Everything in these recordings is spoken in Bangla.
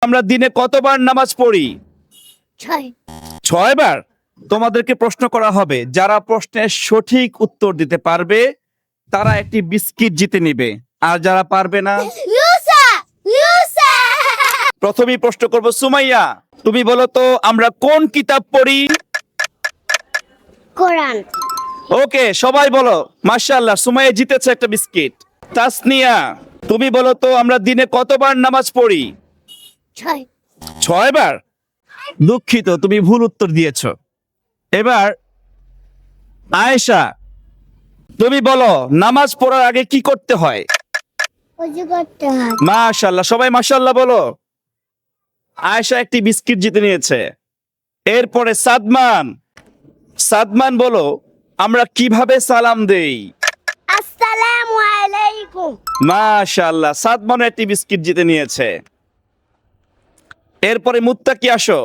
আমরা দিনে কতবার নামাজ পড়ি? 6 6 বার। তোমাদেরকে প্রশ্ন করা হবে, যারা প্রশ্নের সঠিক উত্তর দিতে পারবে তারা একটি বিস্কিট জিতে নিবে, আর যারা পারবে না। ইউসা ইউসা প্রথমেই প্রশ্ন করব সুমাইয়া, তুমি বলো তো আমরা কোন কিতাব পড়ি? কোরআন ওকে, সবাই বলো মাশাআল্লাহ, সুমাইয়া জিতেছে একটা বিস্কিট। তাসনিয়া, তুমি বলো তো আমরা দিনে কতবার নামাজ পড়ি? 6 6 বার। দুঃখিত, তুমি ভুল উত্তর দিয়েছ। এবার আয়েশা, তুমি বলো নামাজ পড়ার আগে কি করতে হয়? ওযু করতে হয় মাশাআল্লাহ, সবাই মাশাআল্লাহ বলো। আয়েশা একটি বিস্কিট জিতে নিয়েছে। এরপরে সাদমান, সাদমান বলো আমরা কিভাবে সালাম দেই? আসসালামু আলাইকুম মাশাআল্লাহ, সাদমান একটি বিস্কিট জিতে নিয়েছে। এরপরে মুত্তাকি, আসো,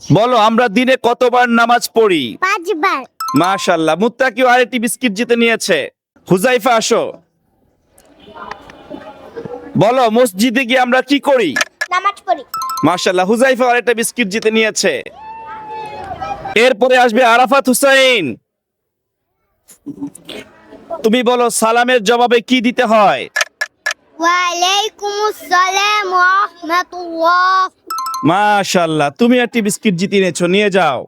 বলো আমরা দিনে কতবার নামাজ পড়ি? 5 বার মাশাআল্লাহ, মুত্তাকিও আরেকটি বিস্কিট জিতে নিয়েছে। হুজাইফা, আসো, বলো মসজিদে গিয়ে আমরা কি করি? নামাজ পড়ি মাশাআল্লাহ, হুজাইফা আরেকটা বিস্কিট জিতে নিয়েছে। এরপরে আসবে আরাফাত হুসাইন, তুমি বলো সালামের জবাবে কি দিতে হয়? ওয়া আলাইকুমুস সালাম ওয়া রাহমাতুল্লাহ মাশাআল্লাহ, তুমি একটি বিস্কিট জিতে নিয়েছো, নিয়ে যাও।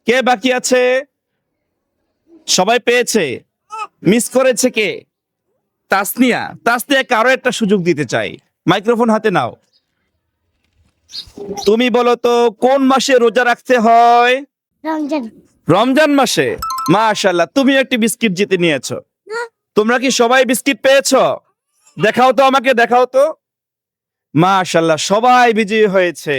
কে বাকি আছে? সবাই পেয়েছে? মিস করেছে কে? তাসনিয়া, তাসনিয়াকে আরো একটা সুযোগ দিতে চাই, মাইক্রোফোন হাতে নাও। তুমি বলো তো কোন মাসে রোজা রাখতে হয়? রমজান রমজান মাসে। মাশাআল্লাহ, তুমি একটি বিস্কিট জিতে নিয়েছো। তোমরা কি সবাই বিস্কিট পেয়েছো? দেখাও তো আমাকে, দেখাও তো। মাশাআল্লাহ, সবাই বিজয়ী হয়েছে।